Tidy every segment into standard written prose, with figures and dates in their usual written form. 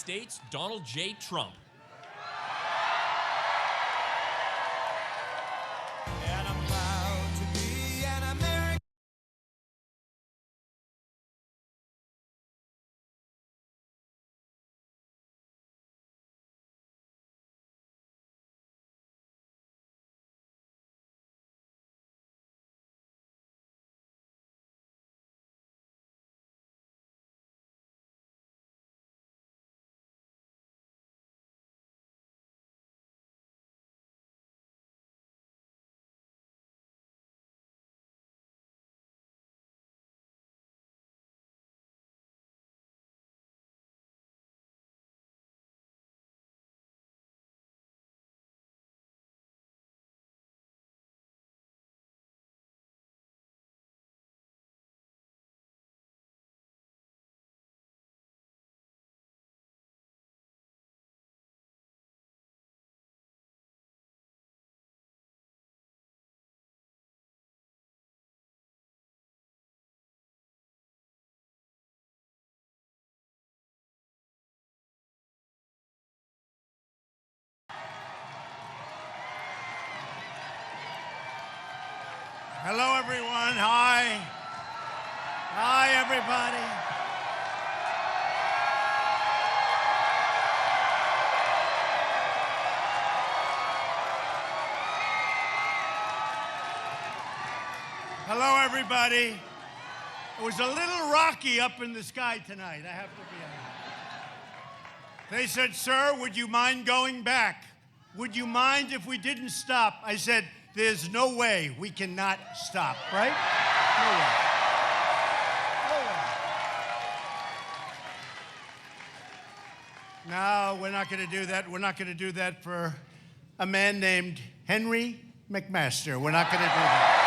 States, Donald J. Trump. And I'm proud to be an American. Hello, everyone. Hi. Hi, everybody. Hello, everybody. It was a little rocky up in the sky tonight, I have to be honest. They said, "Sir, would you mind going back? Would you mind if we didn't stop?" I said, "There's no way we cannot stop," right? No way. No way. No, we're not going to do that. We're not going to do that for a man named Henry McMaster. We're not going to do that.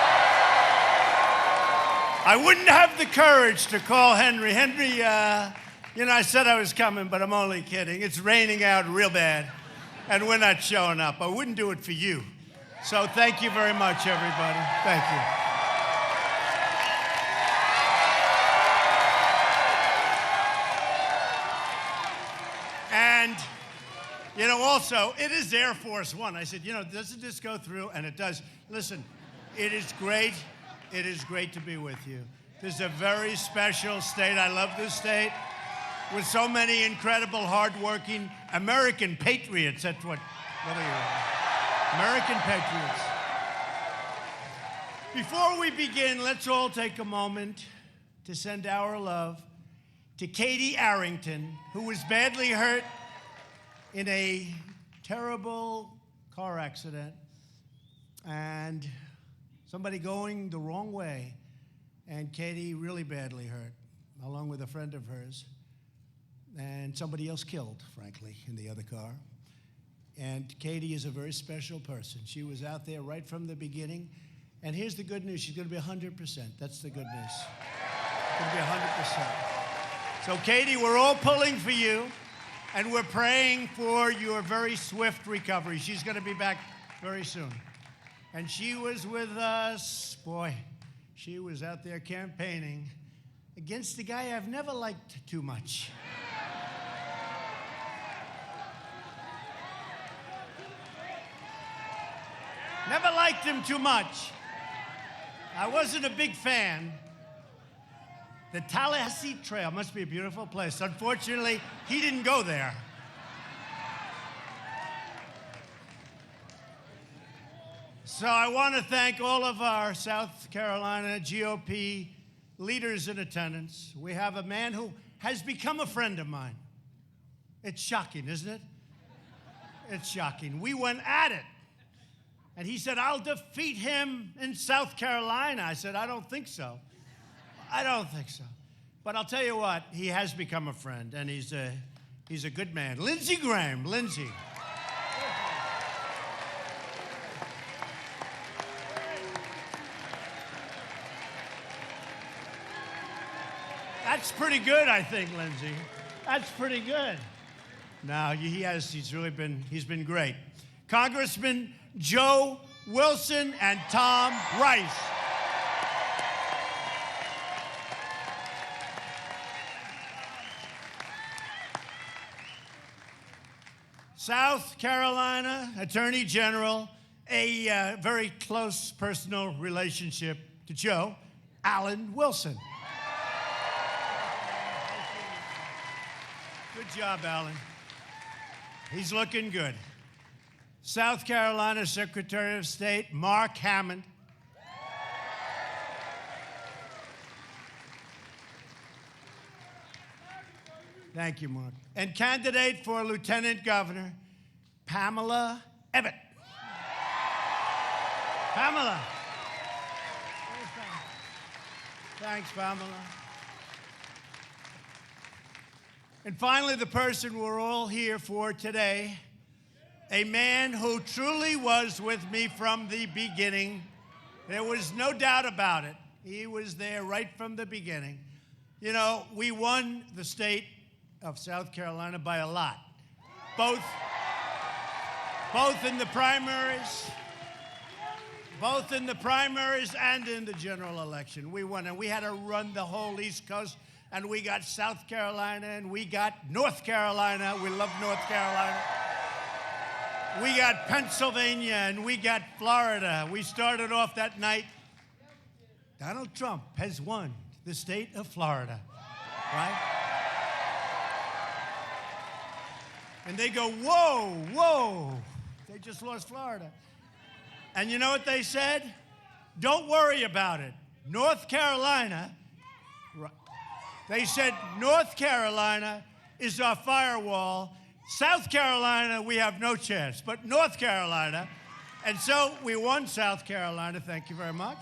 I wouldn't have the courage to call Henry. Henry, I said I was coming, but I'm only kidding. It's raining out real bad, and we're not showing up. I wouldn't do it for you. So thank you very much, everybody. Thank you. And, also, it is Air Force One. I said, doesn't this go through? And it does. Listen, it is great. It is great to be with you. This is a very special state. I love this state with so many incredible, hardworking American patriots. That's what are you? American patriots. Before we begin, let's all take a moment to send our love to Katie Arrington, who was badly hurt in a terrible car accident, and somebody going the wrong way, and Katie really badly hurt, along with a friend of hers, and somebody else killed, frankly, in the other car. And Katie is a very special person. She was out there right from the beginning. And here's the good news. She's going to be 100%. That's the good news. Going to be 100%. So, Katie, we're all pulling for you, and we're praying for your very swift recovery. She's going to be back very soon. And she was with us. Boy, she was out there campaigning against a guy I've never liked too much. Never liked him too much. I wasn't a big fan. The Tallahassee Trail must be a beautiful place. Unfortunately, he didn't go there. So I want to thank all of our South Carolina GOP leaders in attendance. We have a man who has become a friend of mine. It's shocking, isn't it? It's shocking. We went at it. And he said, "I'll defeat him in South Carolina." I said, "I don't think so. I don't think so." But I'll tell you what, he has become a friend, and he's a good man. Lindsey Graham. Lindsey. That's pretty good, I think, Lindsey. That's pretty good. No, he's been great. Congressman Joe Wilson and Tom Rice. South Carolina Attorney General, a very close personal relationship to Joe, Alan Wilson. Good job, Alan. He's looking good. South Carolina Secretary of State, Mark Hammond. Thank you, Mark. And candidate for Lieutenant Governor, Pamela Ebbett. Pamela. Thanks, Pamela. And finally, the person we're all here for today, a man who truly was with me from the beginning. There was no doubt about it. He was there right from the beginning. You know, we won the state of South Carolina by a lot, both in the primaries and in the general election. We won, and we had to run the whole East Coast, and we got South Carolina, and we got North Carolina. We love North Carolina. We got Pennsylvania, and we got Florida. We started off that night. Donald Trump has won the state of Florida, right? And they go, whoa, whoa. They just lost Florida. And you know what they said? Don't worry about it. North Carolina, they said North Carolina is our firewall. South Carolina, we have no chance, but North Carolina. And so we won South Carolina. Thank you very much.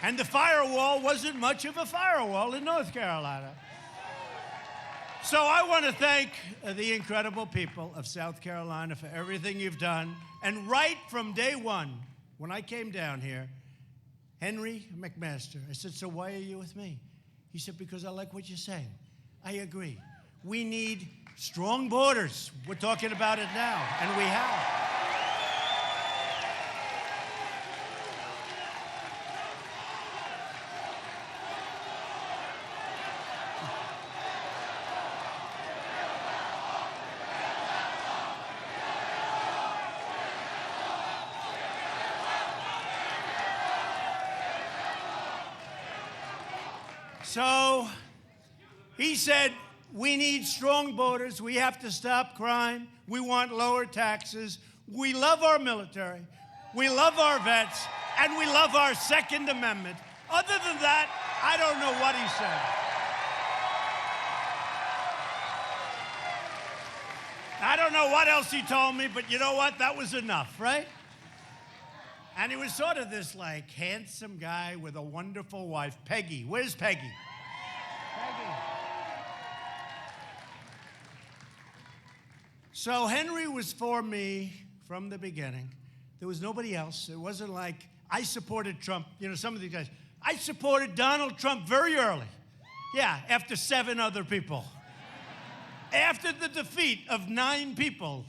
And the firewall wasn't much of a firewall in North Carolina. So I want to thank the incredible people of South Carolina for everything you've done. And right from day one, when I came down here, Henry McMaster, I said, so why are you with me? He said, because I like what you're saying. I agree. We need strong borders. We're talking about it now, and we have. So he said, we need strong borders. We have to stop crime. We want lower taxes. We love our military. We love our vets. And we love our Second Amendment. Other than that, I don't know what he said. I don't know what else he told me, but you know what? That was enough, right? And he was sort of this, like, handsome guy with a wonderful wife. Peggy. Where's Peggy? Peggy. So Henry was for me from the beginning. There was nobody else. It wasn't like I supported Trump. You know, some of these guys. I supported Donald Trump very early. Yeah, after 7 other people. After the defeat of 9 people,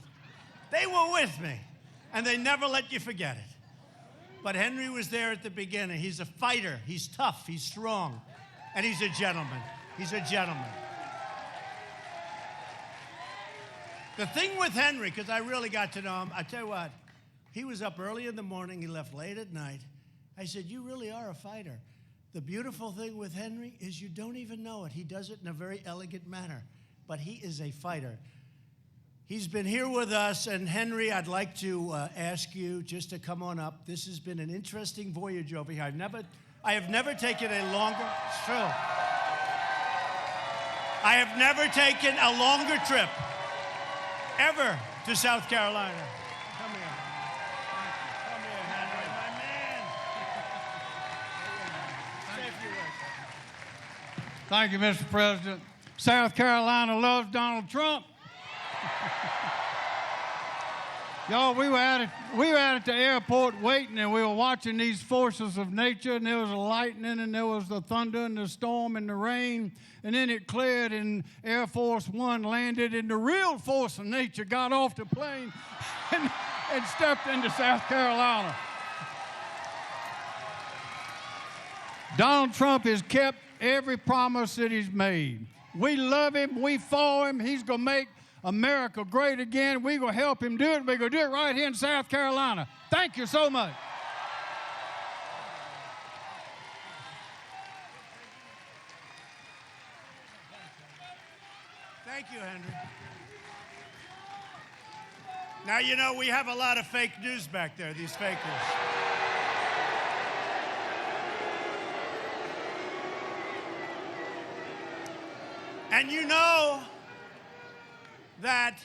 they were with me. And they never let you forget it. But Henry was there at the beginning. He's a fighter. He's tough. He's strong. And he's a gentleman. He's a gentleman. The thing with Henry, because I really got to know him, I tell you what, he was up early in the morning. He left late at night. I said, you really are a fighter. The beautiful thing with Henry is you don't even know it. He does it in a very elegant manner. But he is a fighter. He's been here with us, and Henry, I'd like to ask you just to come on up. This has been an interesting voyage over here. I have never taken a longer, it's true. I have never taken a longer trip ever to South Carolina. Come here. Come here, Henry, my man. Say a few words. Thank you, Mr. President. South Carolina loves Donald Trump. Y'all, we were out at the airport waiting, and we were watching these forces of nature, and there was the lightning, and there was the thunder, and the storm, and the rain, and then it cleared, and Air Force One landed, and the real force of nature got off the plane and stepped into South Carolina. Donald Trump has kept every promise that he's made. We love him. We for him. He's going to make America great again. We're going to help him do it. We're going to do it right here in South Carolina. Thank you so much. Thank you, Henry. Now, you know, we have a lot of fake news back there, these fakers. And you know that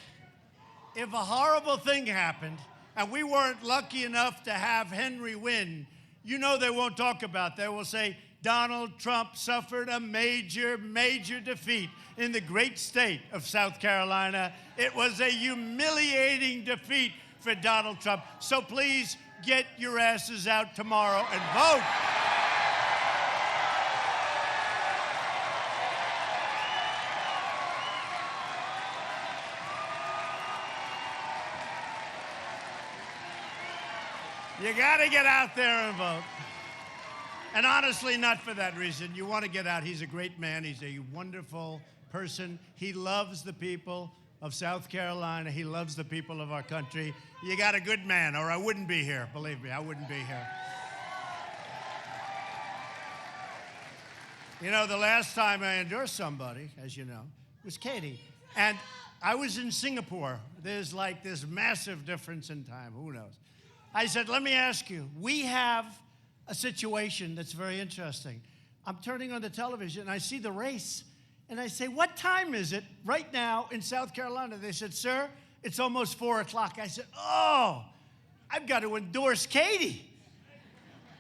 if a horrible thing happened and we weren't lucky enough to have Henry win, you know they won't talk about that. They will say, Donald Trump suffered a major, major defeat in the great state of South Carolina. It was a humiliating defeat for Donald Trump. So please get your asses out tomorrow and vote. You got to get out there and vote. And honestly, not for that reason. You want to get out. He's a great man. He's a wonderful person. He loves the people of South Carolina. He loves the people of our country. You got a good man, or I wouldn't be here. Believe me, I wouldn't be here. You know, the last time I endorsed somebody, as you know, was Katie. And I was in Singapore. There's like this massive difference in time. Who knows? I said, let me ask you, we have a situation that's very interesting. I'm turning on the television and I see the race and I say, what time is it right now in South Carolina? They said, sir, it's almost 4 o'clock. I said, oh, I've got to endorse Katie.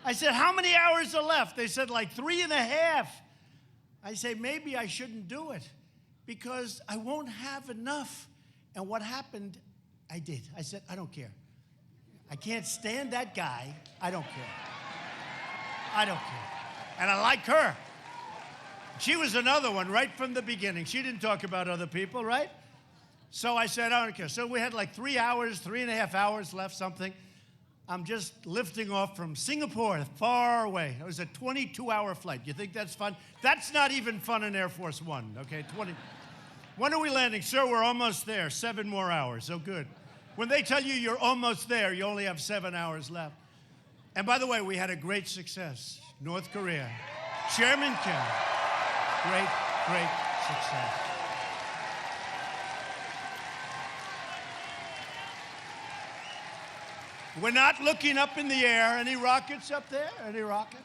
I said, how many hours are left? They said, like 3.5. I say, maybe I shouldn't do it because I won't have enough. And what happened, I did. I said, I don't care. I can't stand that guy. I don't care. I don't care. And I like her. She was another one right from the beginning. She didn't talk about other people, right? So I said, I don't care. So we had like 3 hours, 3.5 hours left, something. I'm just lifting off from Singapore, far away. It was a 22-hour flight. You think that's fun? That's not even fun in Air Force One, okay? 20. When are we landing? Sir, we're almost there. 7 more hours. Oh, good. When they tell you you're almost there, you only have 7 hours left. And by the way, we had a great success. North Korea. Chairman Kim. Great, great success. We're not looking up in the air. Any rockets up there? Any rockets?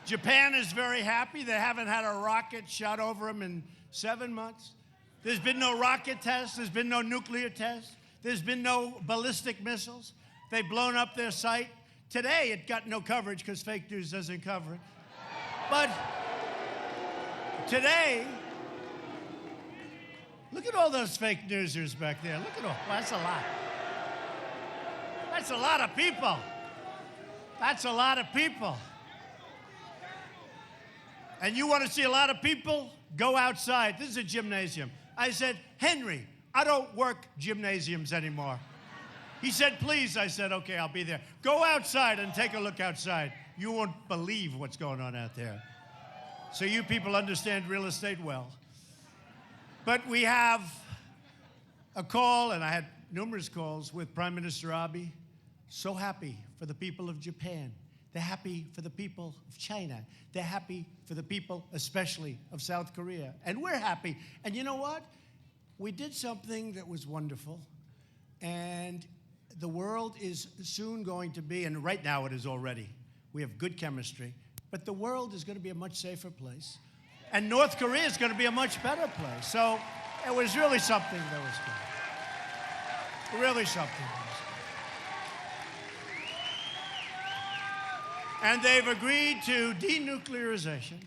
Japan is very happy. They haven't had a rocket shot over them in 7 months. There's been no rocket tests. There's been no nuclear tests. There's been no ballistic missiles. They've blown up their site. Today, it got no coverage because fake news doesn't cover it. But today, look at all those fake newsers back there. Look at all. Well, that's a lot. That's a lot of people. That's a lot of people. And you want to see a lot of people? Go outside. This is a gymnasium. I said, Henry, I don't work gymnasiums anymore. He said, please. I said, okay, I'll be there. Go outside and take a look outside. You won't believe what's going on out there. So you people understand real estate well. But we have a call, and I had numerous calls with Prime Minister Abe. So happy for the people of Japan. They're happy for the people of China. They're happy for the people, especially of South Korea. And we're happy. And you know what? We did something that was wonderful. And the world is soon going to be, and right now it is already, we have good chemistry, but the world is going to be a much safer place. And North Korea is going to be a much better place. So it was really something that was good. Really something that was good. And they've agreed to denuclearization.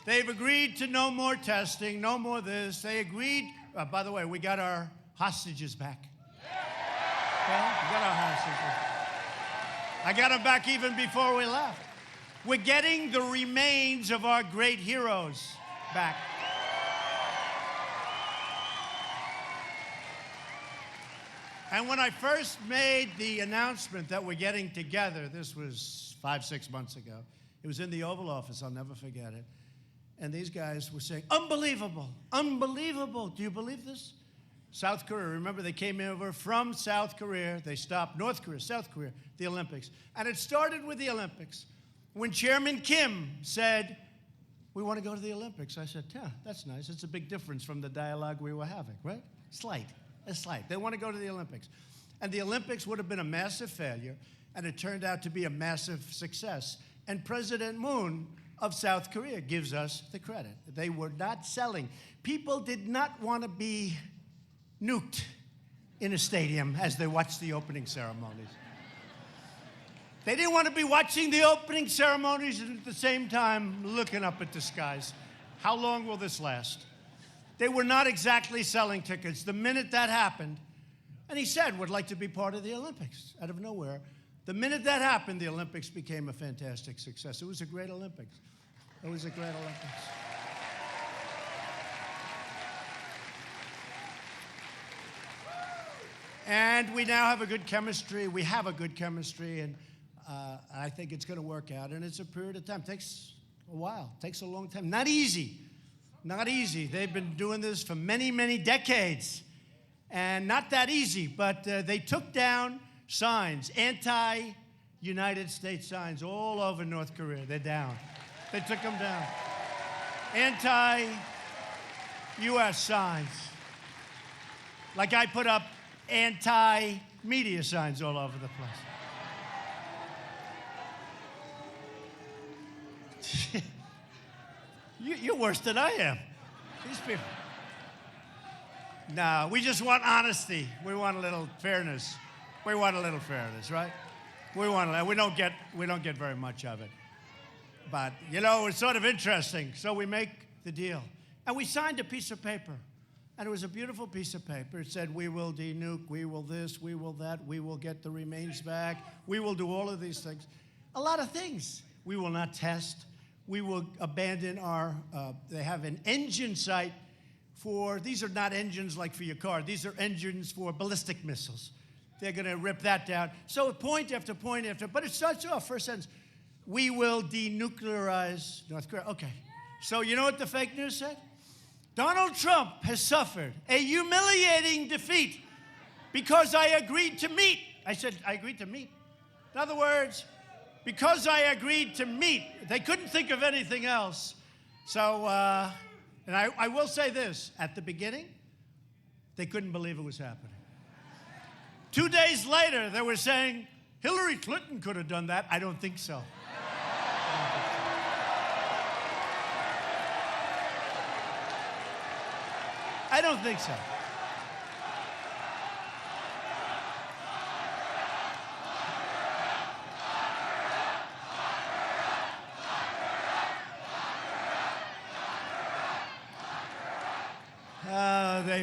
They've agreed to no more testing, no more this. They agreed, by the way, we got our hostages back. Okay? We got our hostages. I got them back even before we left. We're getting the remains of our great heroes back. And when I first made the announcement that we're getting together, this was 5-6 months ago. It was in the Oval Office. I'll never forget it. And these guys were saying, unbelievable, unbelievable. Do you believe this? South Korea, remember they came over from South Korea. They stopped North Korea, South Korea, the Olympics. And it started with the Olympics. When Chairman Kim said, we want to go to the Olympics, I said, yeah, that's nice. It's a big difference from the dialogue we were having, right? Slight. They want to go to the Olympics. And the Olympics would have been a massive failure, and it turned out to be a massive success. And President Moon of South Korea gives us the credit. They were not selling. People did not want to be nuked in a stadium as they watched the opening ceremonies. They didn't want to be watching the opening ceremonies and at the same time looking up at the skies. How long will this last? They were not exactly selling tickets. The minute that happened, and he said would like to be part of the Olympics out of nowhere. The minute that happened, the Olympics became a fantastic success. It was a great Olympics. It was a great Olympics. And we now have a good chemistry. We have a good chemistry, and I think it's going to work out. And it's a period of time. It takes a while. It takes a long time. Not easy. Not easy. They've been doing this for many, many decades. And not that easy, but they took down signs, anti-United States signs all over North Korea. They're down. They took them down. Anti-U.S. signs. Like I put up anti-media signs all over the place. You're worse than I am. These people. No, we just want honesty. We want a little fairness. We want a little fairness, right? We don't get very much of it. But, you know, it's sort of interesting. So we make the deal. And we signed a piece of paper. And it was a beautiful piece of paper. It said, we will denuke, we will this, we will that, we will get the remains back, we will do all of these things. A lot of things. We will not test. We will abandon they have an engine site these are not engines like for your car. These are engines for ballistic missiles. They're going to rip that down. So point after point after, but it starts off, first sentence, we will denuclearize North Korea. Okay. So you know what the fake news said? Donald Trump has suffered a humiliating defeat because I agreed to meet. I said, I agreed to meet. In other words, because I agreed to meet. They couldn't think of anything else. So, and I will say this, at the beginning, they couldn't believe it was happening. 2 days later, they were saying, Hillary Clinton could have done that. I don't think so. I don't think so.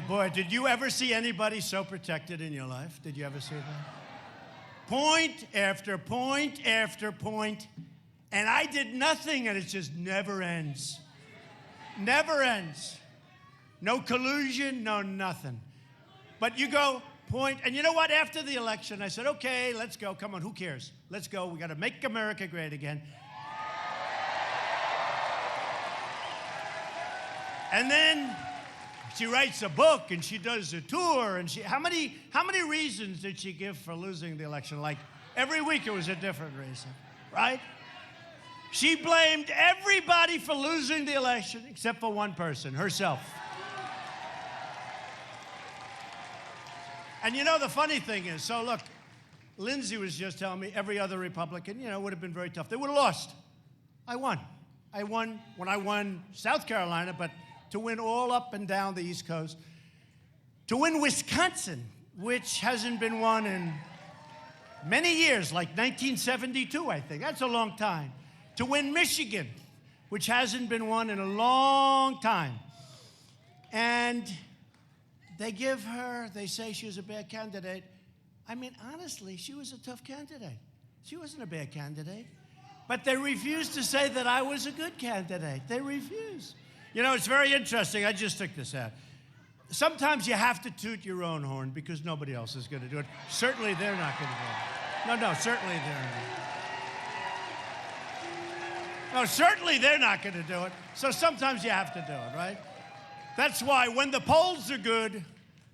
Boy, did you ever see anybody so protected in your life? Did you ever see that? Point after point after point, and I did nothing, and it just never ends. Never ends. No collusion, no nothing. But you go, point, and you know what? After the election, I said, okay, let's go. Come on, who cares? Let's go. We got to make America great again. And then she writes a book and she does a tour, and how many reasons did she give for losing the election? Like every week it was a different reason, right? She blamed everybody for losing the election except for one person, herself. And you know the funny thing is, so look, Lindsay was just telling me every other Republican, would have been very tough. They would have lost. I won. I won when I won South Carolina, but to win all up and down the East Coast, to win Wisconsin, which hasn't been won in many years, like 1972, I think. That's a long time. To win Michigan, which hasn't been won in a long time. And they say she was a bad candidate. I mean, honestly, she was a tough candidate. She wasn't a bad candidate. But they refused to say that I was a good candidate. They refused. It's very interesting. I just took this out. Sometimes you have to toot your own horn because nobody else is going to do it. Certainly they're not going to do it. No, certainly they're not. No, certainly they're not going to do it. So sometimes you have to do it, right? That's why when the polls are good,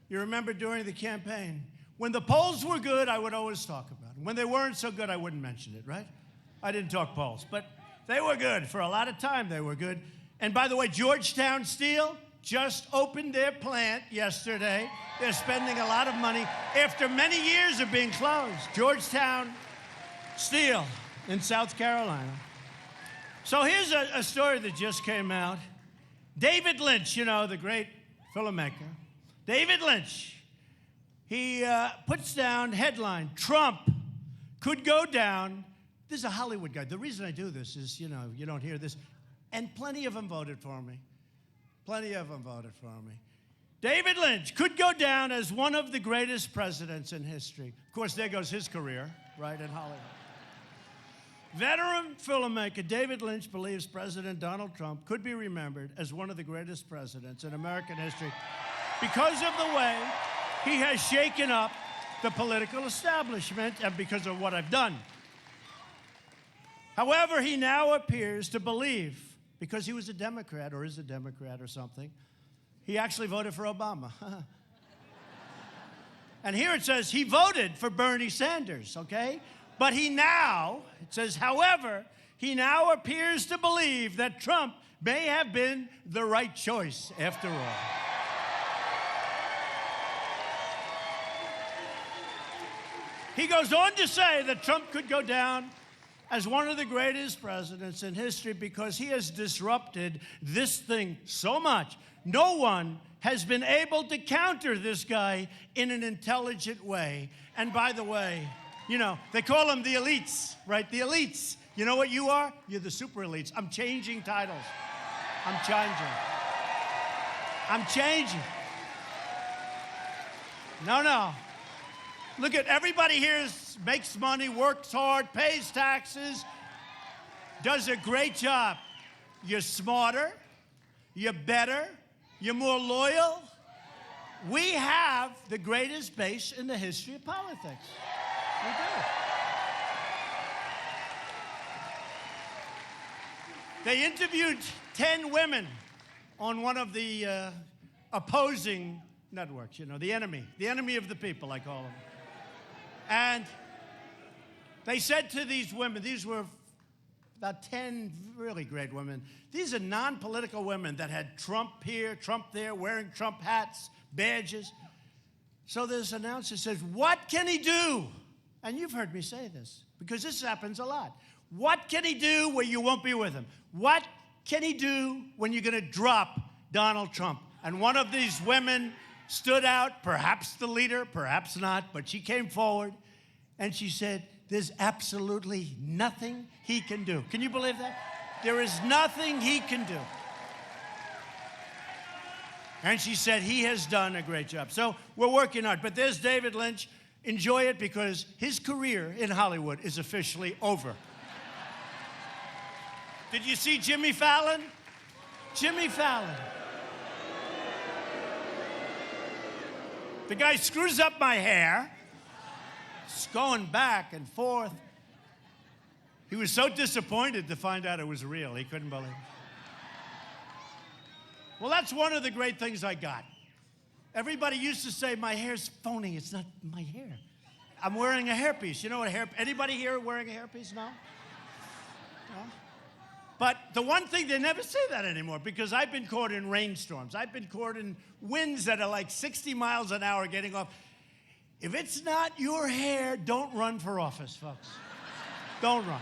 you remember during the campaign, when the polls were good, I would always talk about them. When they weren't so good, I wouldn't mention it, right? I didn't talk polls, but they were good. For a lot of time, they were good. And by the way, Georgetown Steel just opened their plant yesterday. They're spending a lot of money after many years of being closed. Georgetown Steel in South Carolina. So here's a story that just came out. David Lynch, you know, the great filmmaker. David Lynch, he puts down headline, Trump could go down. This is a Hollywood guy. The reason I do this is, you know, you don't hear this. And plenty of them voted for me. Plenty of them voted for me. David Lynch could go down as one of the greatest presidents in history. Of course, there goes his career, right, in Hollywood. Veteran filmmaker David Lynch believes President Donald Trump could be remembered as one of the greatest presidents in American history because of the way he has shaken up the political establishment and because of what I've done. However, he now appears to believe, because he was a Democrat or is a Democrat or something, he actually voted for Obama. And here it says he voted for Bernie Sanders, okay? But he now, it says, however, he now appears to believe that Trump may have been the right choice after all. He goes on to say that Trump could go down as one of the greatest presidents in history because he has disrupted this thing so much. No one has been able to counter this guy in an intelligent way. And by the way, you know, they call them the elites, right? The elites. You know what you are? You're the super elites. I'm changing titles. I'm changing. No. Look at everybody here makes money, works hard, pays taxes, does a great job. You're smarter, you're better, you're more loyal. We have the greatest base in the history of politics. We do. They interviewed 10 women on one of the opposing networks, you know, the enemy of the people, I call them. And they said to these women, these were about 10 really great women. These are non-political women that had Trump here, Trump there, wearing Trump hats, badges. So this announcer says, what can he do? And you've heard me say this, because this happens a lot. What can he do where you won't be with him? What can he do when you're going to drop Donald Trump? And one of these women stood out, perhaps the leader, perhaps not, but she came forward and she said, there's absolutely nothing he can do. Can you believe that? There is nothing he can do. And she said he has done a great job. So we're working hard. But there's David Lynch. Enjoy it because his career in Hollywood is officially over. Did you see Jimmy Fallon? Jimmy Fallon. The guy screws up my hair. It's going back and forth. He was so disappointed to find out it was real. He couldn't believe it. Well, that's one of the great things I got. Everybody used to say my hair's phony. It's not my hair. I'm wearing a hairpiece. You know what anybody here wearing a hairpiece? No? No? But the one thing, they never say that anymore because I've been caught in rainstorms. I've been caught in winds that are like 60 miles an hour getting off. If it's not your hair, don't run for office, folks. Don't run.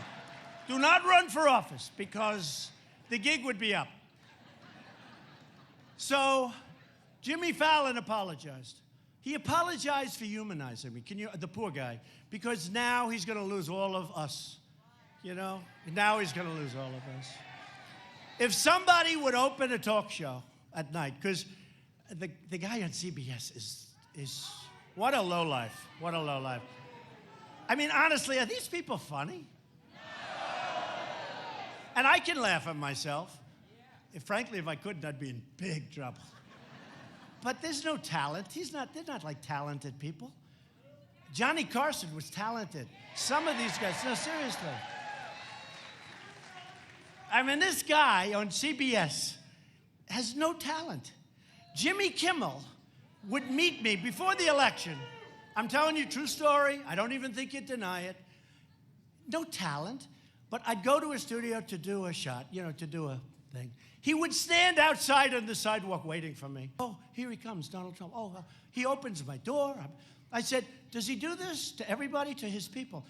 Do not run for office because the gig would be up. So Jimmy Fallon apologized. He apologized for humanizing me, the poor guy, because now he's going to lose all of us. You know, now he's going to lose all of us. If somebody would open a talk show at night, because the guy on CBS is what a lowlife. What a lowlife. I mean, honestly, are these people funny? And I can laugh at myself. Frankly, if I couldn't, I'd be in big trouble. But there's no talent. They're not like talented people. Johnny Carson was talented. Some of these guys, no, seriously. I mean, this guy on CBS has no talent. Jimmy Kimmel would meet me before the election. I'm telling you, true story. I don't even think you'd deny it. No talent, but I'd go to a studio to do a shot, you know, to do a thing. He would stand outside on the sidewalk waiting for me. Oh, here he comes, Donald Trump. Oh, he opens my door. I said, does he do this to everybody, to his people?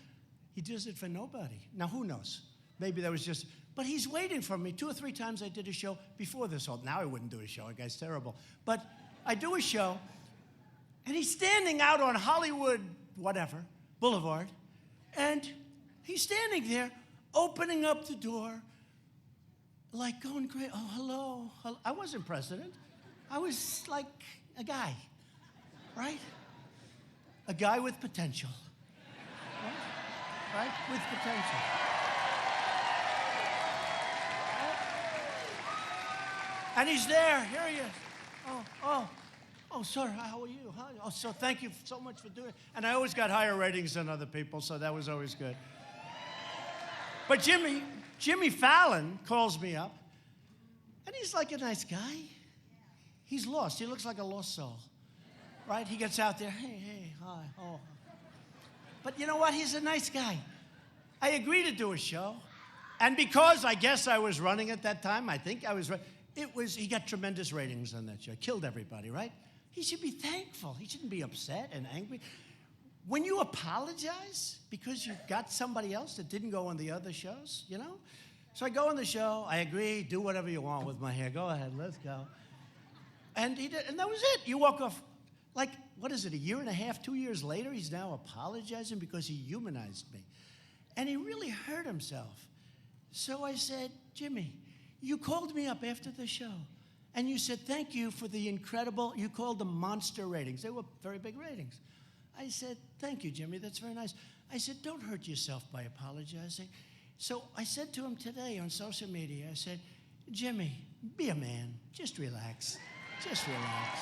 He does it for nobody. Now, who knows? Maybe that was just, but he's waiting for me. 2 or 3 times I did a show before this whole, now I wouldn't do a show, that guy's terrible. But I do a show, and he's standing out on Hollywood, whatever, Boulevard, and he's standing there, opening up the door, like going crazy. Oh, hello, hello. I wasn't president. I was like a guy, right? A guy with potential. Right? With potential. Right? And he's there. Here he is. Oh, sir, how are you? Hi. Oh, so thank you so much for doing it. And I always got higher ratings than other people, so that was always good. But Jimmy Fallon calls me up, and he's like a nice guy. He's lost. He looks like a lost soul, right? He gets out there, hey, hi, oh. But you know what? He's a nice guy. I agreed to do a show, and because I guess I was running at that time, I think I was running, he got tremendous ratings on that show. Killed everybody, right? He should be thankful. He shouldn't be upset and angry. When you apologize because you got somebody else that didn't go on the other shows, you know? So I go on the show, I agree, do whatever you want with my hair. Go ahead, let's go. And he did, and that was it. You walk off, like, what is it, 1.5 years, 2 years later, he's now apologizing because he humanized me. And he really hurt himself. So I said, Jimmy, you called me up after the show, and you said, thank you for the incredible, you called them monster ratings. They were very big ratings. I said, thank you, Jimmy, that's very nice. I said, don't hurt yourself by apologizing. So I said to him today on social media, I said, Jimmy, be a man, just relax, just relax.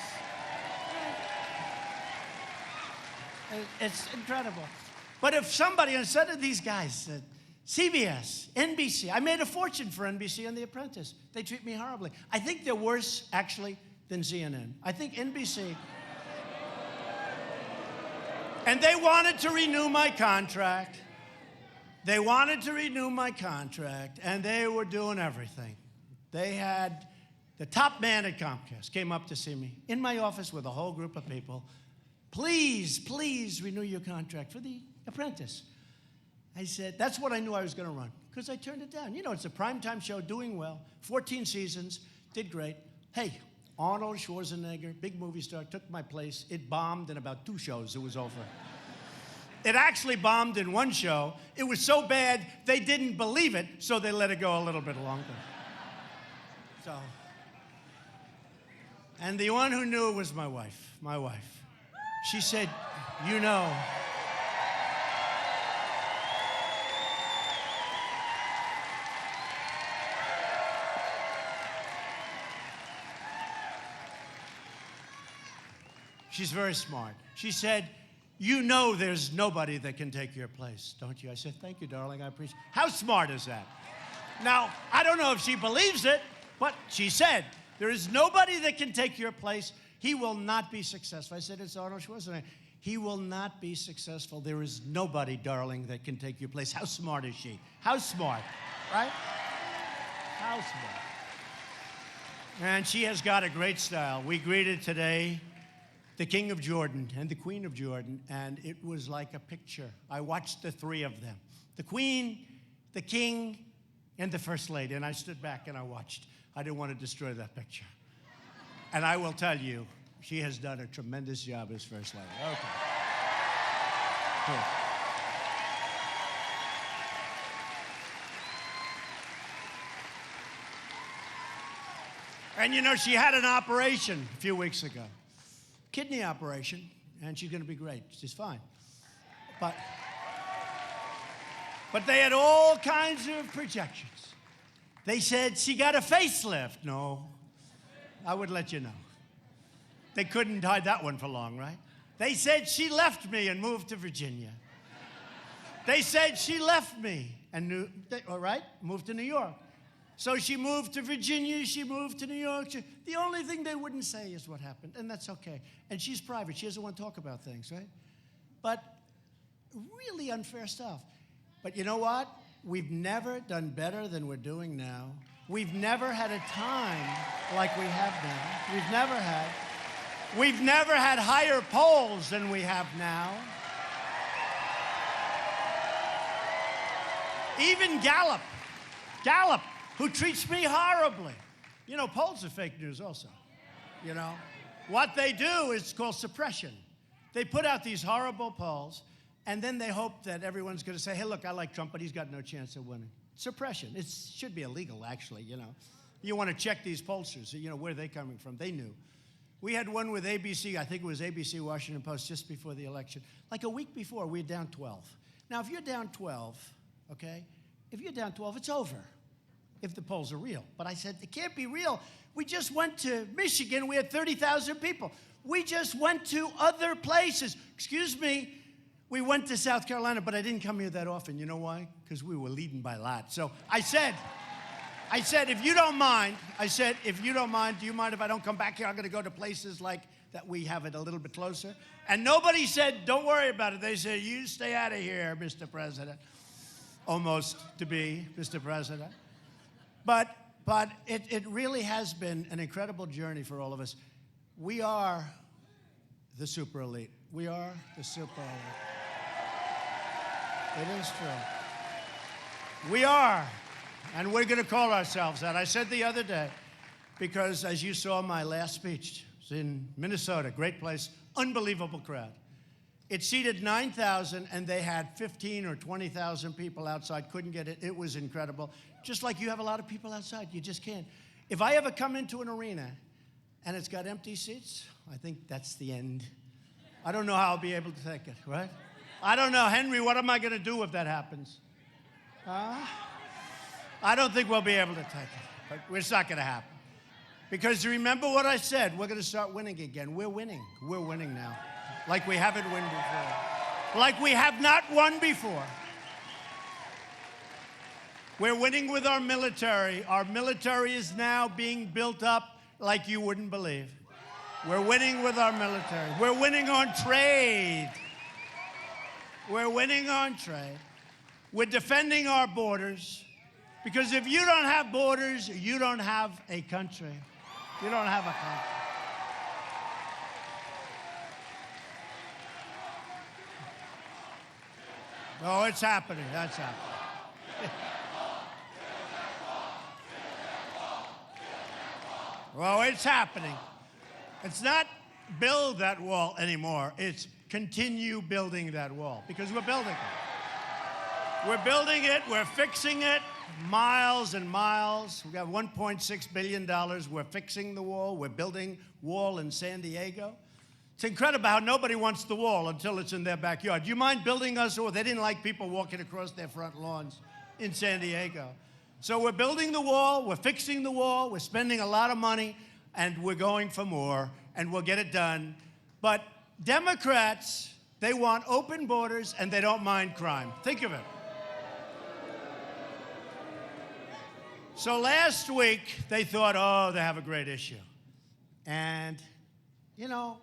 It's incredible. But if somebody, instead of these guys, CBS, NBC, I made a fortune for NBC on The Apprentice. They treat me horribly. I think they're worse, actually, than CNN. I think NBC... And they wanted to renew my contract. They wanted to renew my contract, and they were doing everything. They had the top man at Comcast came up to see me in my office with a whole group of people. Please, please renew your contract for The Apprentice. I said, that's what I knew I was going to run, because I turned it down. You know, it's a primetime show, doing well, 14 seasons, did great. Hey, Arnold Schwarzenegger, big movie star, took my place. It bombed in about 2 shows. It was over. It actually bombed in 1 show. It was so bad, they didn't believe it, so they let it go a little bit longer. So, and the one who knew was my wife, She said, you know. She's very smart. She said, you know there's nobody that can take your place, don't you? I said, thank you, darling, I appreciate it. How smart is that? Now, I don't know if she believes it, but she said, there is nobody that can take your place. He will not be successful. I said, it's Arnold Schwarzenegger. He will not be successful. There is nobody, darling, that can take your place. How smart is she? How smart, right? How smart. And she has got a great style. We greeted today the King of Jordan and the Queen of Jordan, and it was like a picture. I watched the 3 of them. The Queen, the King, and the First Lady, and I stood back and I watched. I didn't want to destroy that picture. And I will tell you, she has done a tremendous job as First Lady. Okay. Cool. And you know, she had an operation a few weeks ago. Kidney operation, and she's going to be great. She's fine. But they had all kinds of projections. They said she got a facelift. No, I would let you know. They couldn't hide that one for long, right? They said she left me and moved to Virginia. They said she left me and moved to New York. So she moved to Virginia, she moved to New York. The only thing they wouldn't say is what happened, and that's okay. And she's private. She doesn't want to talk about things, right? But really unfair stuff. But you know what? We've never done better than we're doing now. We've never had a time like we have now. We've never had higher polls than we have now. Even Gallup, who treats me horribly. You know, polls are fake news also, you know. What they do is called suppression. They put out these horrible polls, and then they hope that everyone's going to say, hey, look, I like Trump, but he's got no chance of winning. Suppression. It should be illegal, actually, you know. You want to check these pollsters, you know, where are they coming from? They knew. We had one with ABC, I think it was ABC Washington Post, just before the election. Like a week before, we were down 12. Now, if you're down 12, okay, if you're down 12, it's over, if the polls are real. But I said, it can't be real. We just went to Michigan. We had 30,000 people. We just went to other places. Excuse me, we went to South Carolina, but I didn't come here that often. You know why? Because we were leading by a lot. So I said, if you don't mind, do you mind if I don't come back here? I'm going to go to places like that we have it a little bit closer. And nobody said, don't worry about it. They said, you stay out of here, Mr. President. Almost to be Mr. President. But it really has been an incredible journey for all of us. We are the super elite. We are the super elite. It is true. We are. And we're going to call ourselves that. I said the other day, because as you saw my last speech, it's in Minnesota, great place, unbelievable crowd. It seated 9,000, and they had 15 or 20,000 people outside, couldn't get it. It was incredible. Just like you have a lot of people outside, you just can't. If I ever come into an arena and it's got empty seats, I think that's the end. I don't know how I'll be able to take it, right? I don't know. Henry, what am I going to do if that happens? I don't think we'll be able to take it, but it's not going to happen. Because remember what I said, we're going to start winning again. We're winning. We're winning now. Like we haven't won before. Like we have not won before. We're winning with our military. Our military is now being built up like you wouldn't believe. We're winning with our military. We're winning on trade. We're winning on trade. We're defending our borders. Because if you don't have borders, you don't have a country. You don't have a country. Oh, it's happening. That's happening. Well, it's happening. It's not build that wall anymore. It's continue building that wall, because we're building it. We're building it. We're fixing it. Miles and miles. We've got $1.6 billion. We're fixing the wall. We're building wall in San Diego. It's incredible how nobody wants the wall until it's in their backyard. Do you mind building us? Or they didn't like people walking across their front lawns in San Diego. So we're building the wall. We're fixing the wall. We're spending a lot of money. And we're going for more. And we'll get it done. But Democrats, they want open borders and they don't mind crime. Think of it. So last week, they thought, oh, they have a great issue. And, you know,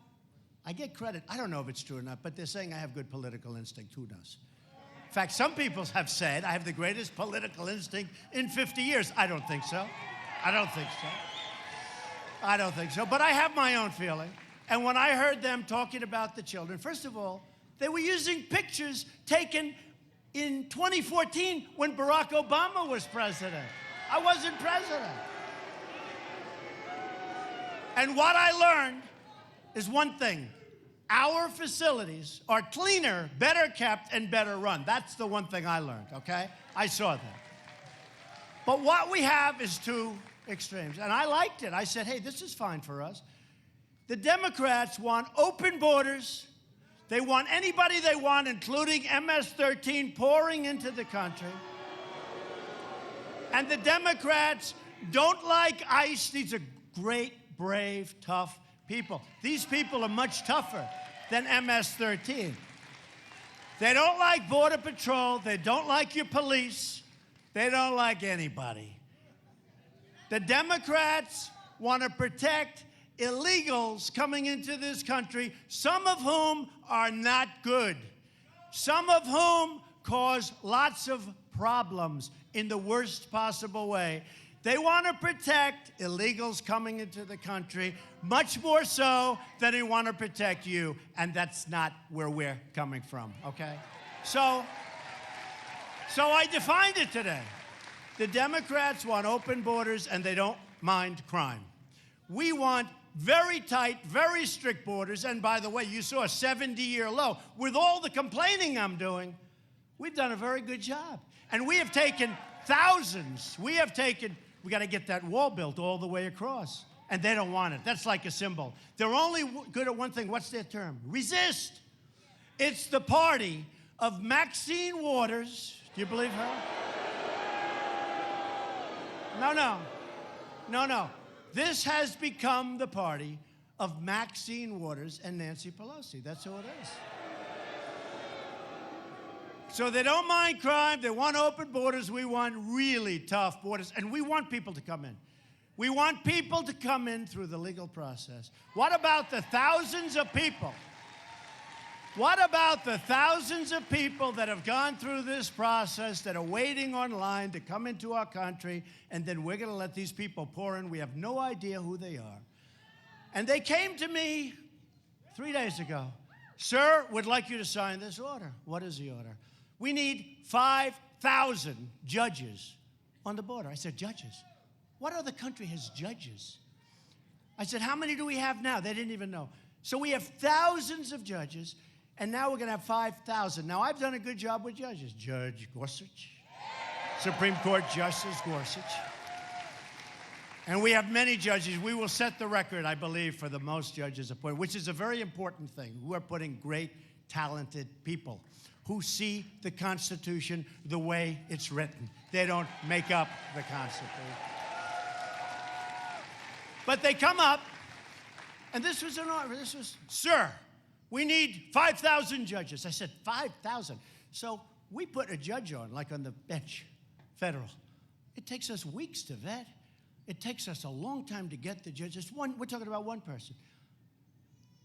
I get credit. I don't know if it's true or not, but they're saying I have good political instinct. Who knows? In fact, some people have said I have the greatest political instinct in 50 years. I don't think so. I don't think so. I don't think so. But I have my own feeling. And when I heard them talking about the children, first of all, they were using pictures taken in 2014 when Barack Obama was president. I wasn't president. And what I learned is one thing. Our facilities are cleaner, better kept, and better run. That's the one thing I learned, okay? I saw that. But what we have is two extremes. And I liked it. I said, hey, this is fine for us. The Democrats want open borders. They want anybody they want, including MS-13, pouring into the country. And the Democrats don't like ICE. These are great, brave, tough people. These people are much tougher than MS-13. They don't like Border Patrol. They don't like your police. They don't like anybody. The Democrats want to protect illegals coming into this country, some of whom are not good, some of whom cause lots of problems in the worst possible way. They want to protect illegals coming into the country much more so than they want to protect you, and that's not where we're coming from, okay? So I defined it today. The Democrats want open borders, and they don't mind crime. We want very tight, very strict borders, and by the way, you saw a 70-year low. With all the complaining I'm doing, we've done a very good job. And we have taken thousands. We got to get that wall built all the way across. And they don't want it. That's like a symbol. They're only good at one thing. What's their term? Resist. It's the party of Maxine Waters. Do you believe her? No. This has become the party of Maxine Waters and Nancy Pelosi. That's who it is. So they don't mind crime. They want open borders. We want really tough borders. And we want people to come in. We want people to come in through the legal process. What about the thousands of people? What about the thousands of people that have gone through this process, that are waiting online to come into our country, and then we're going to let these people pour in? We have no idea who they are. And they came to me 3 days ago. Sir, would like you to sign this order. What is the order? We need 5,000 judges on the border. I said, judges? What other country has judges? I said, how many do we have now? They didn't even know. So we have thousands of judges, and now we're going to have 5,000. Now, I've done a good job with judges. Judge Gorsuch, Supreme Court Justice Gorsuch. And we have many judges. We will set the record, I believe, for the most judges appointed, which is a very important thing. We're putting great, talented people who see the Constitution the way it's written. They don't make up the Constitution. But they come up, and this was an order. This was, sir, we need 5,000 judges. I said, 5,000. So we put a judge on, like on the bench, federal. It takes us weeks to vet. It takes us a long time to get the judges. We're talking about one person.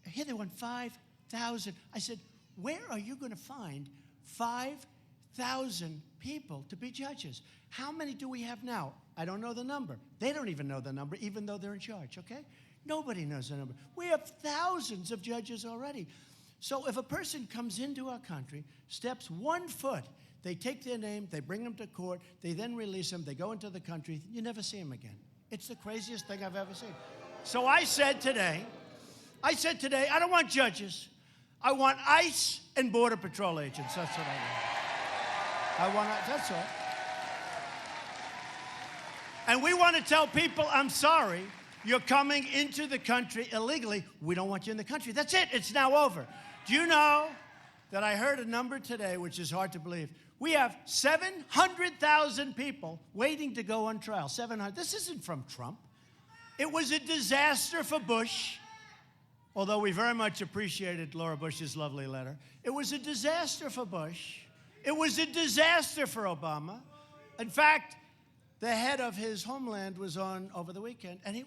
Here they want 5,000. I said, where are you going to find 5,000 people to be judges? How many do we have now? I don't know the number. They don't even know the number, even though they're in charge, okay? Nobody knows the number. We have thousands of judges already. So if a person comes into our country, steps 1 foot, they take their name, they bring them to court, they then release them, they go into the country, you never see them again. It's the craziest thing I've ever seen. So I said today, I don't want judges. I want ICE and Border Patrol agents. That's what I want. That's all. And we want to tell people, I'm sorry, you're coming into the country illegally. We don't want you in the country. That's it. It's now over. Do you know that I heard a number today, which is hard to believe? We have 700,000 people waiting to go on trial. 700. This isn't from Trump. It was a disaster for Bush, although we very much appreciated Laura Bush's lovely letter. It was a disaster for Bush. It was a disaster for Obama. In fact, the head of his homeland was on over the weekend, and he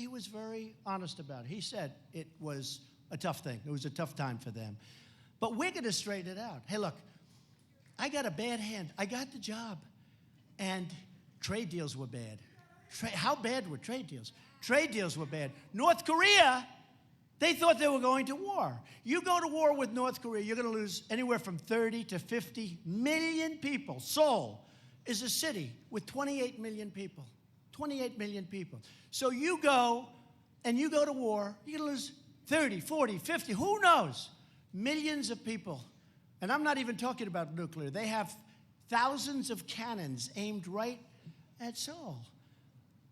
was very honest about it. He said it was a tough thing. It was a tough time for them. But we're going to straighten it out. Hey, look, I got a bad hand. I got the job, and trade deals were bad. How bad were trade deals? Trade deals were bad. North Korea, they thought they were going to war. You go to war with North Korea, you're going to lose anywhere from 30 to 50 million people. Seoul is a city with 28 million people. 28 million people. So you go to war, you're going to lose 30, 40, 50, who knows? Millions of people. And I'm not even talking about nuclear. They have thousands of cannons aimed right at Seoul.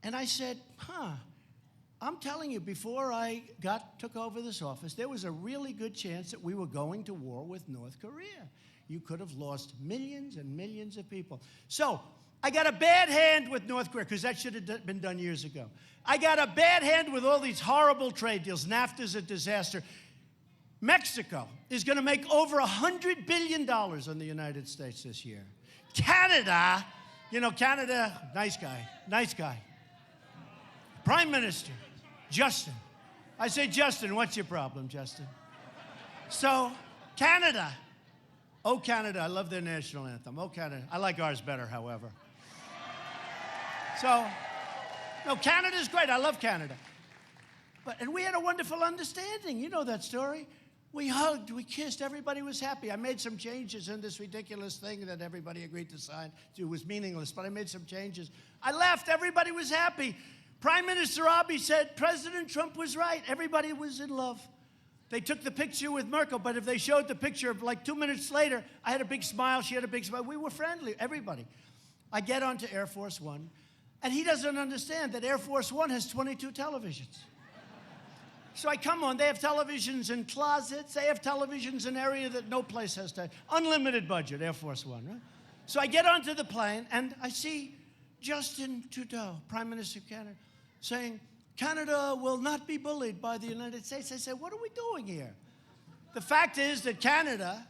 And I said, I'm telling you, before I took over this office, there was a really good chance that we were going to war with North Korea. You could have lost millions and millions of people. So I got a bad hand with North Korea, because that should have been done years ago. I got a bad hand with all these horrible trade deals. NAFTA's a disaster. Mexico is going to make over $100 billion on the United States this year. Canada, Canada, nice guy. Prime Minister, Justin. I say, Justin, what's your problem, Justin? So, Canada. Oh, Canada, I love their national anthem. Oh, Canada. I like ours better, however. So, no, Canada's great. I love Canada. And we had a wonderful understanding. You know that story. We hugged, we kissed, everybody was happy. I made some changes in this ridiculous thing that everybody agreed to sign. It was meaningless, but I made some changes. I left, everybody was happy. Prime Minister Abiy said President Trump was right. Everybody was in love. They took the picture with Merkel, but if they showed the picture like 2 minutes later, I had a big smile, she had a big smile. We were friendly, everybody. I get onto Air Force One, and he doesn't understand that Air Force One has 22 televisions. So I come on, they have televisions in closets, they have televisions in an area that no place has to. Unlimited budget, Air Force One, right? So I get onto the plane, and I see Justin Trudeau, Prime Minister of Canada, saying, Canada will not be bullied by the United States. I said, what are we doing here? The fact is that Canada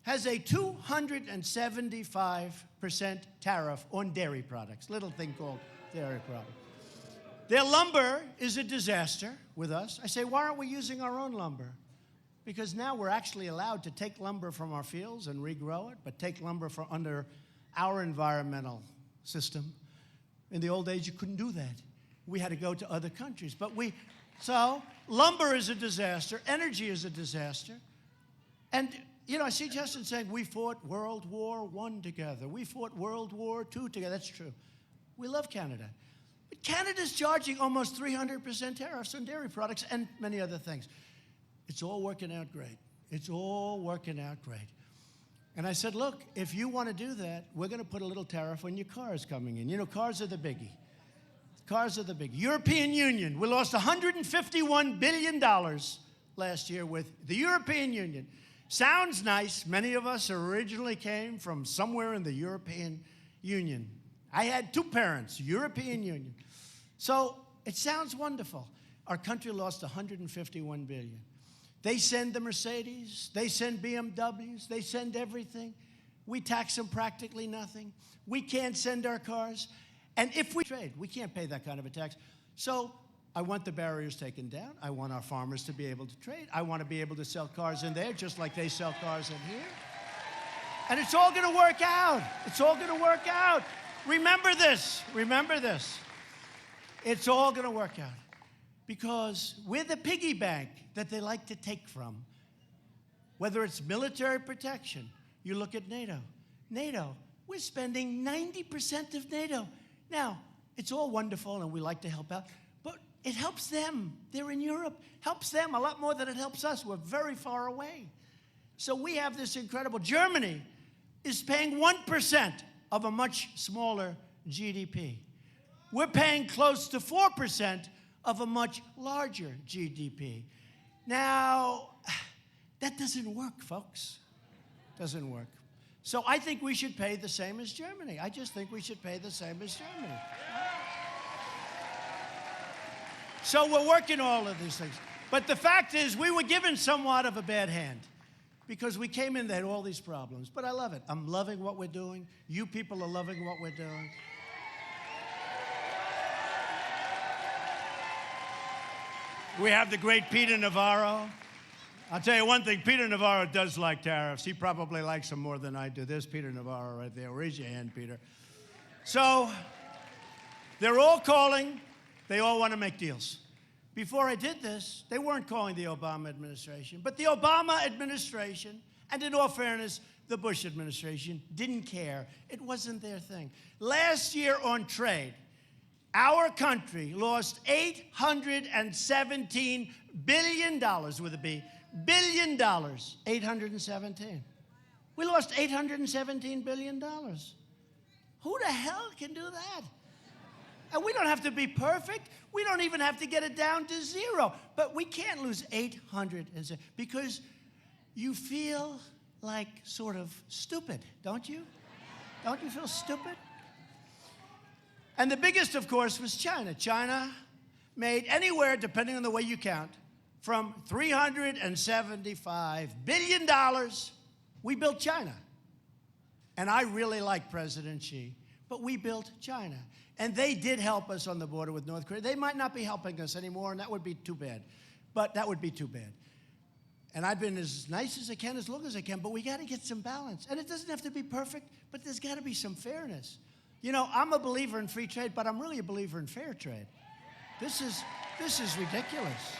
has a 275% tariff on dairy products, little thing called dairy products. Their lumber is a disaster with us. I say, why aren't we using our own lumber? Because now we're actually allowed to take lumber from our fields and regrow it, but take lumber from under our environmental system. In the old days, you couldn't do that. We had to go to other countries. So lumber is a disaster. Energy is a disaster. And, you know, I see Justin saying, we fought World War I together. We fought World War II together. That's true. We love Canada. But Canada's charging almost 300% tariffs on dairy products and many other things. It's all working out great. It's all working out great. And I said, look, if you want to do that, we're going to put a little tariff on your cars coming in. You know, cars are the biggie. Cars are the big. European Union, we lost $151 billion last year with the European Union. Sounds nice. Many of us originally came from somewhere in the European Union. I had two parents, European Union. So it sounds wonderful. Our country lost $151 billion. They send the Mercedes, they send BMWs, they send everything. We tax them practically nothing. We can't send our cars. And if we trade, we can't pay that kind of a tax. So I want the barriers taken down. I want our farmers to be able to trade. I want to be able to sell cars in there just like they sell cars in here. And it's all going to work out. It's all going to work out. Remember this. Remember this. It's all going to work out. Because we're the piggy bank that they like to take from. Whether it's military protection, you look at NATO. NATO, we're spending 90% of NATO. Now, it's all wonderful and we like to help out, but it helps them. They're in Europe. Helps them a lot more than it helps us. We're very far away. So we have this incredible. Germany is paying 1% of a much smaller GDP. We're paying close to 4% of a much larger GDP. Now, that doesn't work, folks. Doesn't work. So I think we should pay the same as Germany. I just think we should pay the same as Germany. So we're working all of these things. But the fact is, we were given somewhat of a bad hand because we came in, they had all these problems. But I love it. I'm loving what we're doing. You people are loving what we're doing. We have the great Peter Navarro. I'll tell you one thing, Peter Navarro does like tariffs. He probably likes them more than I do. There's Peter Navarro right there. Raise your hand, Peter. So they're all calling. They all want to make deals. Before I did this, they weren't calling the Obama administration. But the Obama administration, and in all fairness, the Bush administration, didn't care. It wasn't their thing. Last year on trade, our country lost $817 billion with a B. $1 billion, 817. We lost $817 billion. Who the hell can do that? And we don't have to be perfect. We don't even have to get it down to zero. But we can't lose 807 because you feel like sort of stupid, don't you? Don't you feel stupid? And the biggest, of course, was China. China made anywhere, depending on the way you count, from $375 billion, we built China. And I really like President Xi. but we built China. And they did help us on the border with North Korea. They might not be helping us anymore, and that would be too bad. But that would be too bad. And I've been as nice as I can, as long as I can, but we got to get some balance. And it doesn't have to be perfect, but there's got to be some fairness. You know, I'm a believer in free trade, but I'm really a believer in fair trade. This is ridiculous.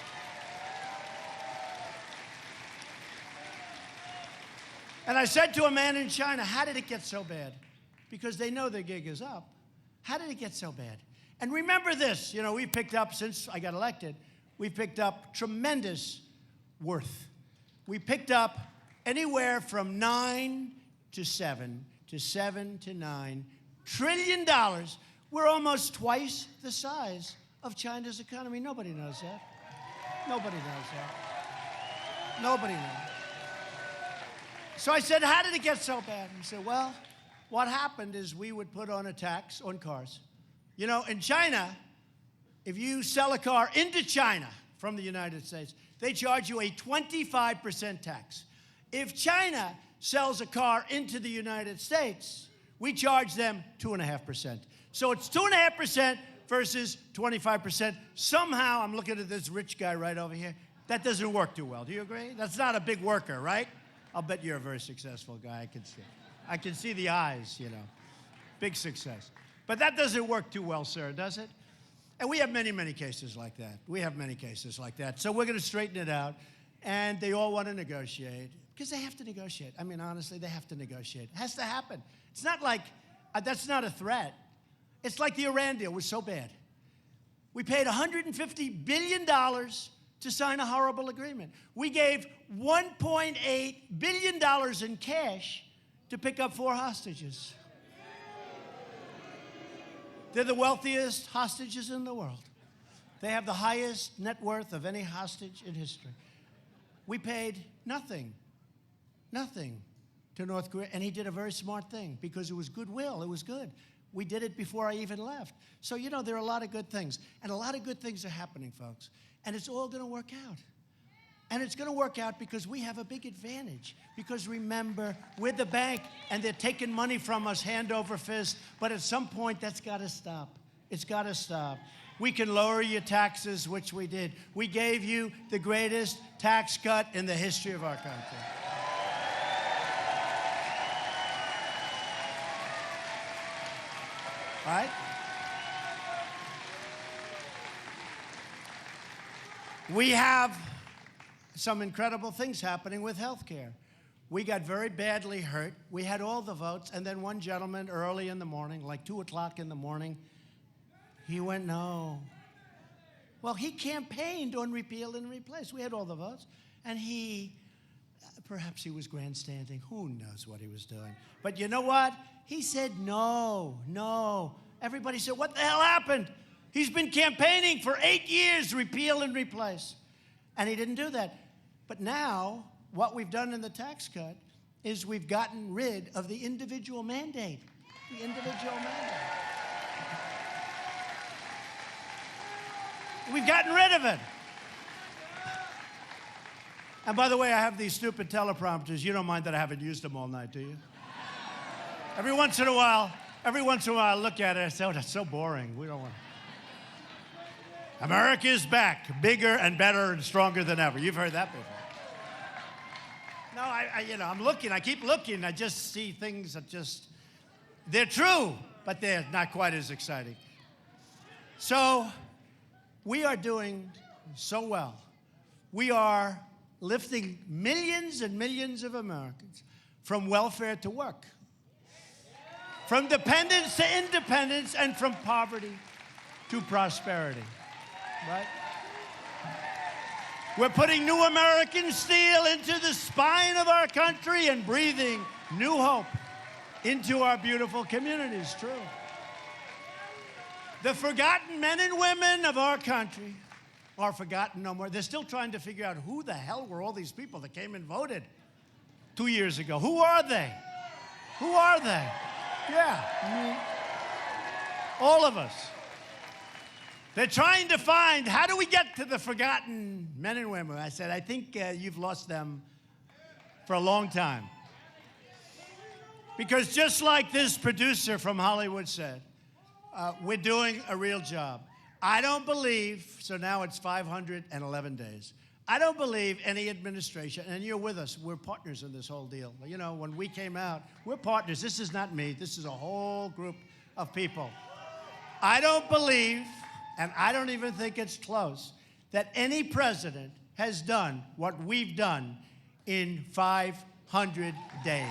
And I said to a man in China, how did it get so bad? Because they know their gig is up. How did it get so bad? And remember this, you know, we've picked up, since I got elected, we've picked up tremendous worth. We picked up anywhere from 9 to 7 to 7 to 9 trillion dollars. We're almost twice the size of China's economy. Nobody knows that. Nobody knows that. Nobody knows. So I said, how did it get so bad? He said, well, what happened is we would put on a tax on cars. You know, in China, if you sell a car into China from the United States, they charge you a 25% tax. If China sells a car into the United States, we charge them 2.5%. So it's 2.5% versus 25%. Somehow, I'm looking at this rich guy right over here, that doesn't work too well. Do you agree? That's not a big worker, right? I'll bet you're a very successful guy. I can see the eyes, you know. Big success. But that doesn't work too well, sir, does it? And we have many, many cases like that. We have many cases like that. So we're going to straighten it out. And they all want to negotiate. Because they have to negotiate. I mean, honestly, they have to negotiate. It has to happen. It's not like, that's not a threat. It's like the Iran deal was so bad. We paid $150 billion to sign a horrible agreement. We gave $1.8 billion in cash to pick up 4 hostages. They're the wealthiest hostages in the world. They have the highest net worth of any hostage in history. We paid nothing to North Korea, and he did a very smart thing because it was goodwill. It was good. We did it before I even left. So, you know, there are a lot of good things, and a lot of good things are happening, folks, and it's all going to work out. And it's going to work out because we have a big advantage. Because remember, we're the bank, and they're taking money from us hand over fist. But at some point, that's got to stop. It's got to stop. We can lower your taxes, which we did. We gave you the greatest tax cut in the history of our country. All right? We have some incredible things happening with health care. We got very badly hurt. We had all the votes, and then one gentleman early in the morning, like 2 o'clock in the morning, he went no. Well, he campaigned on repeal and replace. We had all the votes, and perhaps he was grandstanding. Who knows what he was doing? But you know what? He said no. Everybody said, what the hell happened? He's been campaigning for 8 years, repeal and replace. And he didn't do that. But now, what we've done in the tax cut is we've gotten rid of the individual mandate. The individual mandate. We've gotten rid of it. And by the way, I have these stupid teleprompters. You don't mind that I haven't used them all night, do you? Every once in a while, I look at it and I say, oh, that's so boring. We don't want to. America is back, bigger and better and stronger than ever. You've heard that before. No, I'm looking. I keep looking. I just see things that they're true, but they're not quite as exciting. So we are doing so well. We are lifting millions and millions of Americans from welfare to work, from dependence to independence, and from poverty to prosperity. Right? We're putting new American steel into the spine of our country and breathing new hope into our beautiful communities. True. The forgotten men and women of our country are forgotten no more. They're still trying to figure out who the hell were all these people that came and voted 2 years ago. Who are they? Who are they? Yeah. All of us. They're trying to find, how do we get to the forgotten men and women? I said, I think you've lost them for a long time. Because just like this producer from Hollywood said, we're doing a real job. I don't believe, so now it's 511 days. I don't believe any administration, and you're with us, we're partners in this whole deal. You know, when we came out, we're partners. This is not me. This is a whole group of people. I don't believe, and I don't even think it's close, that any president has done what we've done in 500 days.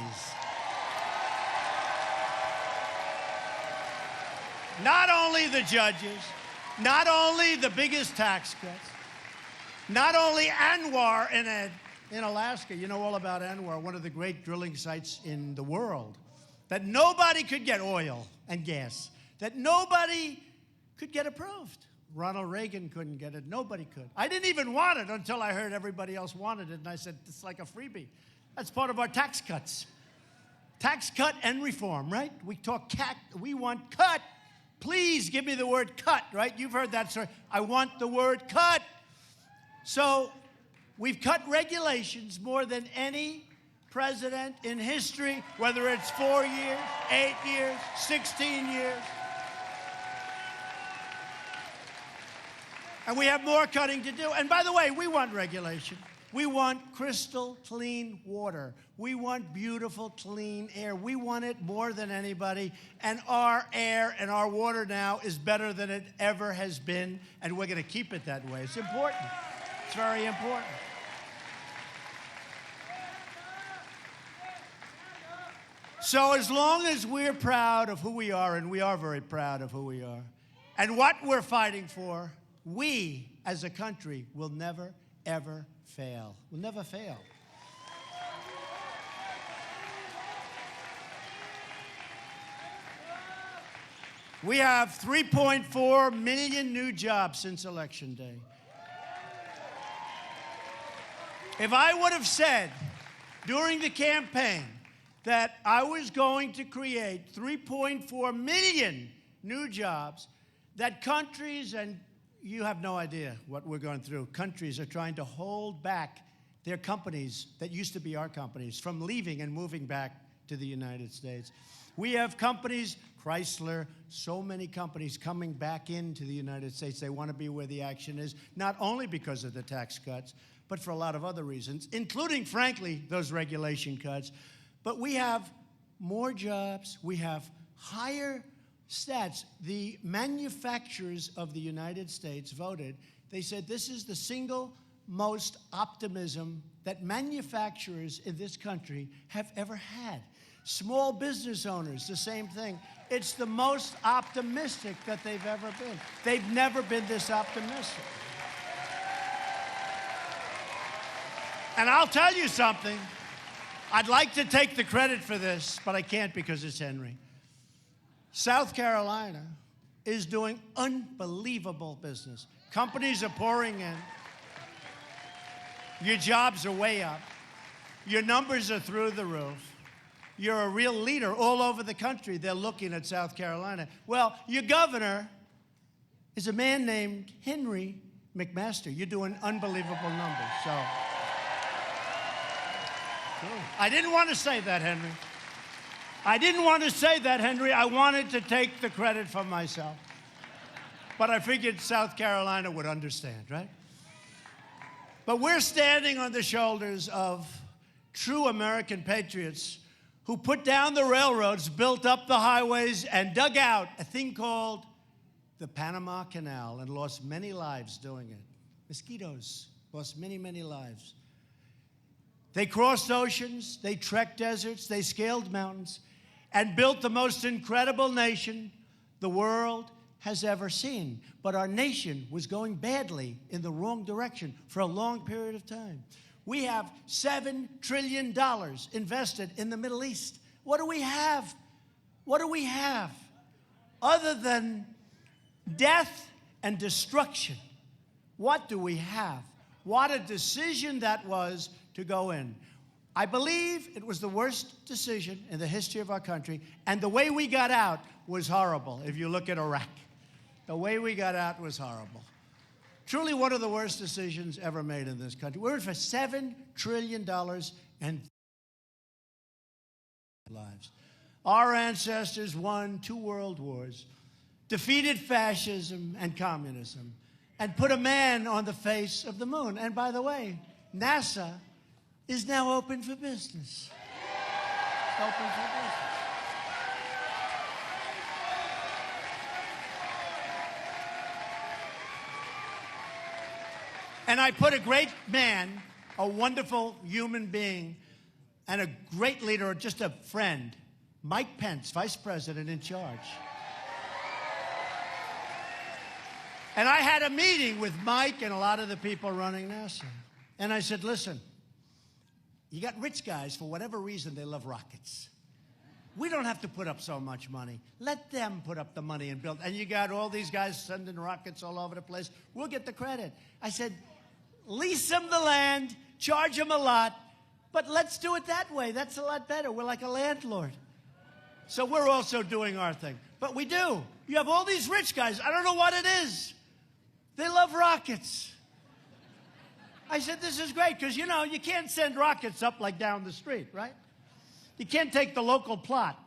Not only the judges, not only the biggest tax cuts, not only Anwar in Alaska. You know all about Anwar, one of the great drilling sites in the world, that nobody could get oil and gas, that nobody could get approved. Ronald Reagan couldn't get it. Nobody could. I didn't even want it until I heard everybody else wanted it, and I said, it's like a freebie. That's part of our tax cuts. Tax cut and reform, right? We talk we want cut. Please give me the word cut, right? You've heard that story. I want the word cut. So we've cut regulations more than any president in history, whether it's 4 years, 8 years, 16 years. And we have more cutting to do. And by the way, we want regulation. We want crystal clean water. We want beautiful, clean air. We want it more than anybody. And our air and our water now is better than it ever has been. And we're going to keep it that way. It's important. It's very important. So as long as we're proud of who we are, and we are very proud of who we are, and what we're fighting for, we as a country will never, ever fail. We'll never fail. We have 3.4 million new jobs since Election Day. If I would have said during the campaign that I was going to create 3.4 million new jobs, that countries, and you have no idea what we're going through, countries are trying to hold back their companies that used to be our companies from leaving and moving back to the United States. We have companies, Chrysler, so many companies coming back into the United States. They want to be where the action is, not only because of the tax cuts, but for a lot of other reasons, including, frankly, those regulation cuts. But we have more jobs. We have higher stats. The manufacturers of the United States voted. They said this is the single most optimism that manufacturers in this country have ever had. Small business owners, the same thing. It's the most optimistic that they've ever been. They've never been this optimistic. And I'll tell you something. I'd like to take the credit for this, but I can't because it's Henry. South Carolina is doing unbelievable business. Companies are pouring in. Your jobs are way up. Your numbers are through the roof. You're a real leader all over the country. They're looking at South Carolina. Well, your governor is a man named Henry McMaster. You're doing unbelievable numbers. So, I didn't want to say that, Henry. I didn't want to say that, Henry. I wanted to take the credit for myself. But I figured South Carolina would understand, right? But we're standing on the shoulders of true American patriots who put down the railroads, built up the highways, and dug out a thing called the Panama Canal and lost many lives doing it. Mosquitoes lost many, many lives. They crossed oceans, they trekked deserts, they scaled mountains, and built the most incredible nation the world has ever seen. But our nation was going badly in the wrong direction for a long period of time. We have $7 trillion invested in the Middle East. What do we have? What do we have other than death and destruction? What do we have? What a decision that was to go in. I believe it was the worst decision in the history of our country, and the way we got out was horrible. If you look at Iraq, the way we got out was horrible. Truly one of the worst decisions ever made in this country. We're in for $7 trillion and lives. our ancestors won 2 world wars, defeated fascism and communism, and put a man on the face of the moon. And by the way, NASA is now open for business. Open for business. And I put a great man, a wonderful human being, and a great leader, just a friend, Mike Pence, Vice President, in charge. And I had a meeting with Mike and a lot of the people running NASA. And I said, listen, you got rich guys, for whatever reason, they love rockets. We don't have to put up so much money. Let them put up the money and build. And you got all these guys sending rockets all over the place. We'll get the credit. I said, lease them the land, charge them a lot, but let's do it that way. That's a lot better. We're like a landlord. So we're also doing our thing. But we do. You have all these rich guys. I don't know what it is. They love rockets. I said, this is great, because, you know, you can't send rockets up like down the street, right? You can't take the local plot,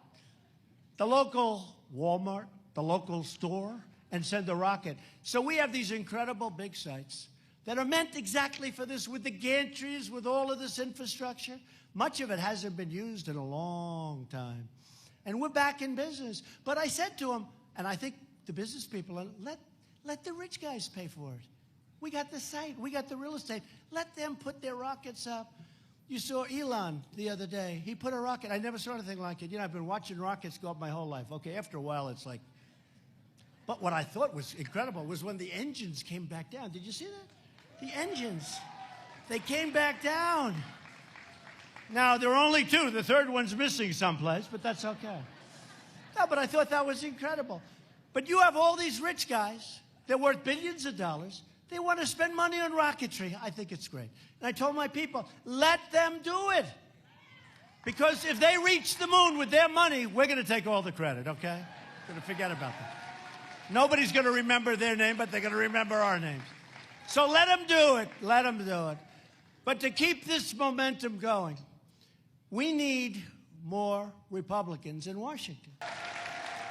the local Walmart, the local store, and send a rocket. So we have these incredible big sites that are meant exactly for this, with the gantries, with all of this infrastructure. Much of it hasn't been used in a long time. And we're back in business. But I said to them, and I think the business people, let the rich guys pay for it. We got the site. We got the real estate. Let them put their rockets up. You saw Elon the other day. He put a rocket. I never saw anything like it. You know, I've been watching rockets go up my whole life. Okay, after a while, it's like... But what I thought was incredible was when the engines came back down. Did you see that? The engines. They came back down. Now, there are only 2. The third one's missing someplace, but that's okay. No, but I thought that was incredible. But you have all these rich guys. They're worth billions of dollars. They want to spend money on rocketry. I think it's great. And I told my people, let them do it. Because if they reach the moon with their money, we're going to take all the credit, okay? We're going to forget about that. Nobody's going to remember their name, but they're going to remember our names. So let them do it. Let them do it. But to keep this momentum going, we need more Republicans in Washington.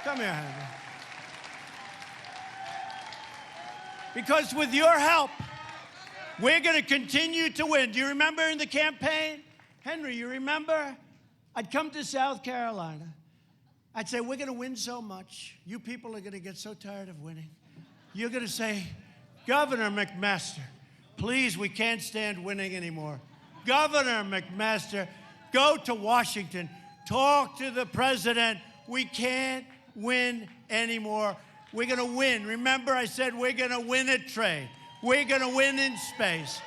Come here, Henry. Because with your help, we're going to continue to win. Do you remember in the campaign? Henry, you remember? I'd come to South Carolina. I'd say, we're going to win so much. You people are going to get so tired of winning. You're going to say, Governor McMaster, please, we can't stand winning anymore. Governor McMaster, go to Washington. Talk to the president. We can't win anymore. We're going to win. Remember, I said we're going to win at trade. We're going to win in space.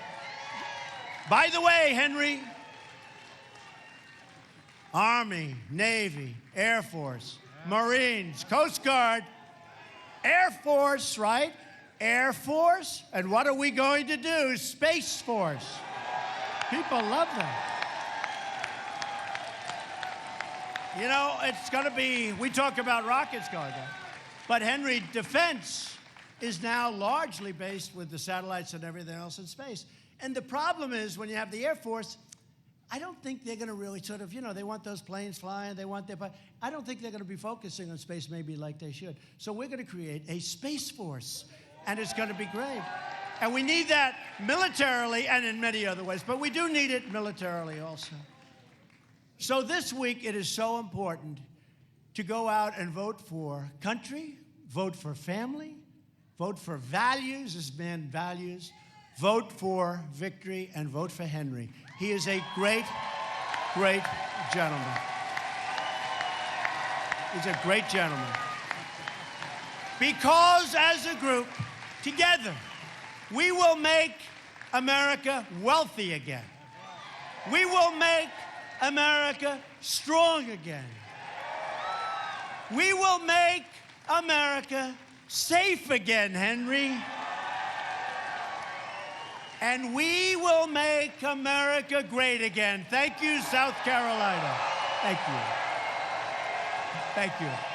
By the way, Henry, Army, Navy, Air Force, Marines, Coast Guard, Air Force, right? Air Force. And what are we going to do? Space Force. People love that. You know, it's going to be, we talk about rockets going down. But, Henry, defense is now largely based with the satellites and everything else in space. And the problem is, when you have the Air Force, I don't think they're going to really sort of, you know, they want those planes flying, they want their... I don't think they're going to be focusing on space maybe like they should. So we're going to create a Space Force, and it's going to be great. And we need that militarily and in many other ways, but we do need it militarily also. So this week, it is so important to go out and vote for country, vote for family, vote for values, as man values, vote for victory, and vote for Henry. He is a great, great gentleman. He's a great gentleman. Because as a group, together, we will make America wealthy again. We will make America strong again. We will make America safe again, Henry. And we will make America great again. Thank you, South Carolina. Thank you. Thank you.